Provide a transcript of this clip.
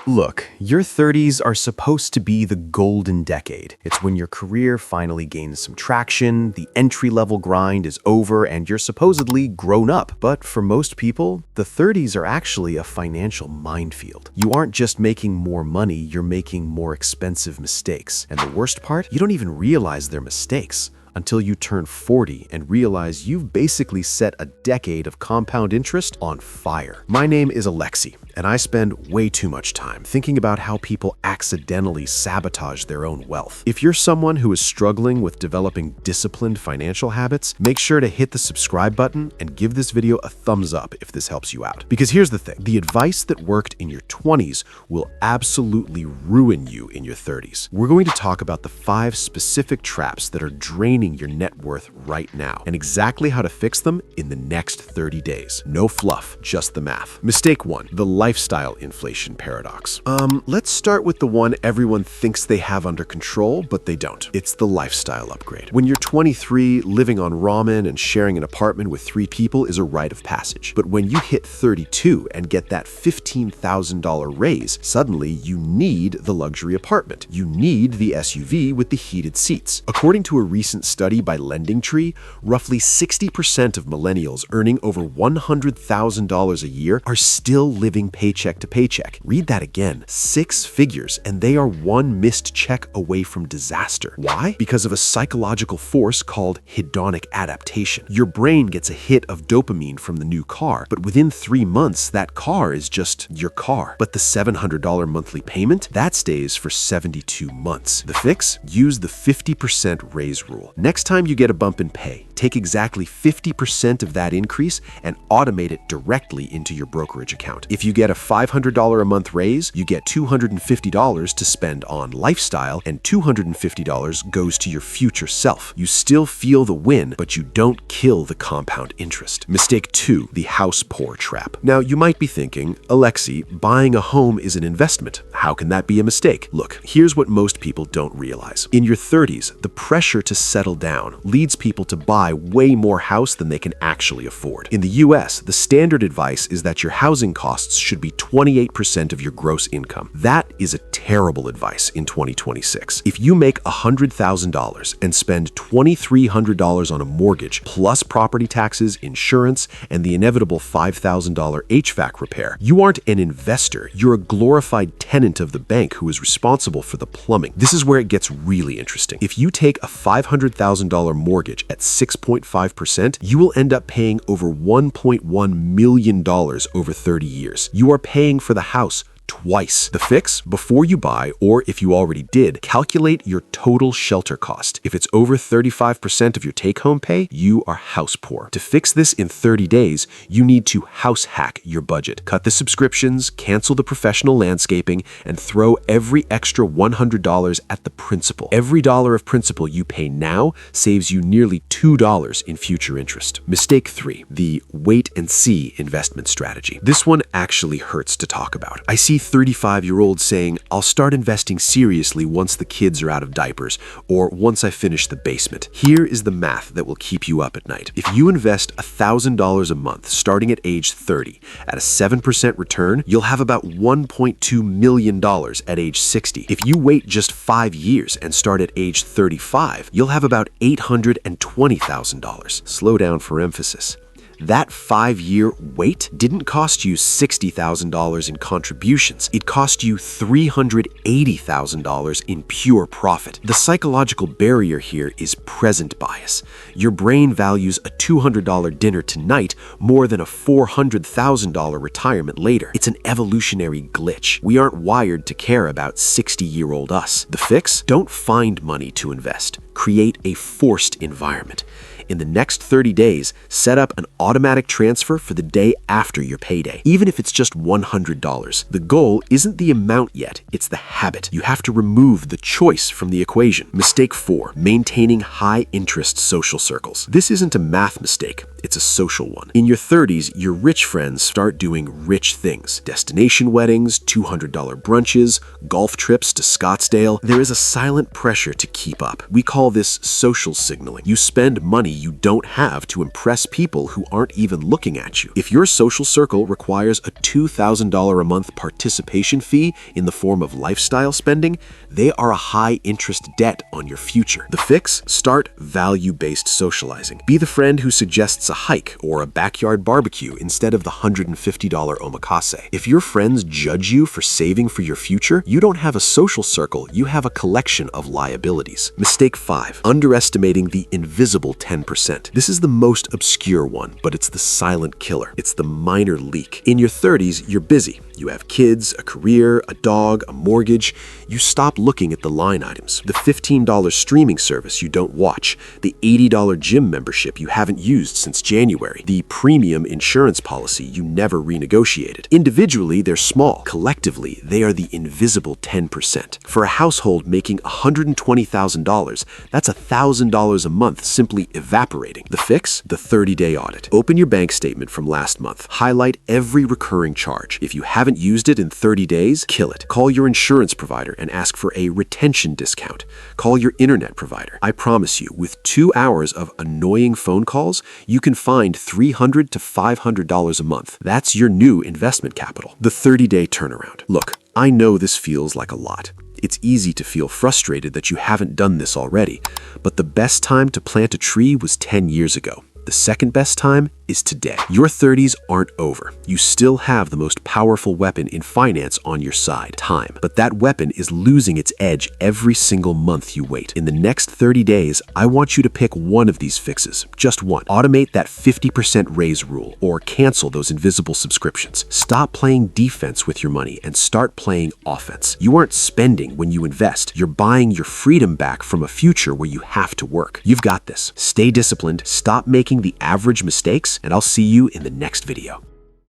Look, your 30s are supposed to be the golden decade. It's when your career finally gains some traction, the entry-level grind is over, and you're supposedly grown up. But for most people, the 30s are actually a financial minefield. You aren't just making more money, you're making more expensive mistakes. And the worst part, you don't even realize they're mistakes until you turn 40 and realize you've basically set a decade of compound interest on fire. My name is Alexi, and I spend way too much time thinking about how people accidentally sabotage their own wealth. If you're someone who is struggling with developing disciplined financial habits, make sure to hit the subscribe button and give this video a thumbs up if this helps you out. Because here's the thing, the advice that worked in your 20s will absolutely ruin you in your 30s. We're going to talk about the 5 specific traps that are draining your net worth right now, and exactly how to fix them in the next 30 days. No fluff, just the math. Mistake 1, the lifestyle inflation paradox. Let's start with the one everyone thinks they have under control, but they don't. It's the lifestyle upgrade. When you're 23, living on ramen and sharing an apartment with 3 people is a rite of passage. But when you hit 32 and get that $15,000 raise, suddenly you need the luxury apartment. You need the SUV with the heated seats. According to a recent study by LendingTree, roughly 60% of millennials earning over $100,000 a year are still living paycheck to paycheck. Read that again. 6 figures, and they are one missed check away from disaster. Why? Because of a psychological force called hedonic adaptation. Your brain gets a hit of dopamine from the new car, but within 3 months, that car is just your car. But the $700 monthly payment, that stays for 72 months. The fix? Use the 50% raise rule. Next time you get a bump in pay, take exactly 50% of that increase and automate it directly into your brokerage account. If you get a $500 a month raise, you get $250 to spend on lifestyle, and $250 goes to your future self. You still feel the win, but you don't kill the compound interest. Mistake 2, the house poor trap. Now, you might be thinking, Alexi, buying a home is an investment. How can that be a mistake? Look, here's what most people don't realize. In your 30s, the pressure to settle down leads people to buy way more house than they can actually afford. In the US, the standard advice is that your housing costs should be 28% of your gross income. That is a terrible advice in 2026. If you make $100,000 and spend $2,300 on a mortgage, plus property taxes, insurance, and the inevitable $5,000 HVAC repair, you aren't an investor, you're a glorified tenant of the bank who is responsible for the plumbing. This is where it gets really interesting. If you take a $500,000 mortgage at 6.5%, you will end up paying over $1.1 million over 30 years. You are paying for the house twice. The fix? Before you buy, or if you already did, calculate your total shelter cost. If it's over 35% of your take-home pay, you are house poor. To fix this in 30 days, you need to house hack your budget. Cut the subscriptions, cancel the professional landscaping, and throw every extra $100 at the principal. Every dollar of principal you pay now saves you nearly $2 in future interest. Mistake 3, the wait-and-see investment strategy. This one actually hurts to talk about. I see 35-year-olds saying, I'll start investing seriously once the kids are out of diapers, or once I finish the basement. Here is the math that will keep you up at night. If you invest $1,000 a month starting at age 30 at a 7% return, you'll have about $1.2 million at age 60. If you wait just 5 years and start at age 35, you'll have about $820,000. Slow down for emphasis. That 5-year wait didn't cost you $60,000 in contributions. It cost you $380,000 in pure profit. The psychological barrier here is present bias. Your brain values a $200 dinner tonight more than a $400,000 retirement later. It's an evolutionary glitch. We aren't wired to care about 60-year-old us. The fix? Don't find money to invest. Create a forced environment. In the next 30 days, set up an automatic transfer for the day after your payday, even if it's just $100. The goal isn't the amount yet, it's the habit. You have to remove the choice from the equation. Mistake 4, maintaining high-interest social circles. This isn't a math mistake, It's a social one. In your 30s, your rich friends start doing rich things. Destination weddings, $200 brunches, golf trips to Scottsdale. There is a silent pressure to keep up. We call this social signaling. You spend money you don't have to impress people who aren't even looking at you. If your social circle requires a $2,000 a month participation fee in the form of lifestyle spending, they are a high-interest debt on your future. The fix? Start value-based socializing. Be the friend who suggests a hike or a backyard barbecue instead of the $150 omakase. If your friends judge you for saving for your future, you don't have a social circle, you have a collection of liabilities. Mistake 5. Underestimating the invisible 10%. This is the most obscure one, but it's the silent killer. It's the minor leak. In your 30s, you're busy. You have kids, a career, a dog, a mortgage. You stop looking at the line items. The $15 streaming service you don't watch, the $80 gym membership you haven't used since January, the premium insurance policy you never renegotiated. Individually, they're small. Collectively, they are the invisible 10%. For a household making $120,000, that's $1,000 a month simply evaporating. The fix? The 30-day audit. Open your bank statement from last month. Highlight every recurring charge. If you haven't used it in 30 days, kill it. Call your insurance provider and ask for a retention discount. Call your internet provider. I promise you, with 2 hours of annoying phone calls, you can find $300 to $500 a month. That's your new investment capital. The 30-day turnaround. Look, I know this feels like a lot. It's easy to feel frustrated that you haven't done this already, but the best time to plant a tree was 10 years ago. The second best time is today. Your 30s aren't over. You still have the most powerful weapon in finance on your side, time. But that weapon is losing its edge every single month you wait. In the next 30 days, I want you to pick one of these fixes, just one. Automate that 50% raise rule or cancel those invisible subscriptions. Stop playing defense with your money and start playing offense. You aren't spending when you invest. You're buying your freedom back from a future where you have to work. You've got this. Stay disciplined, stop making the average mistakes, and I'll see you in the next video.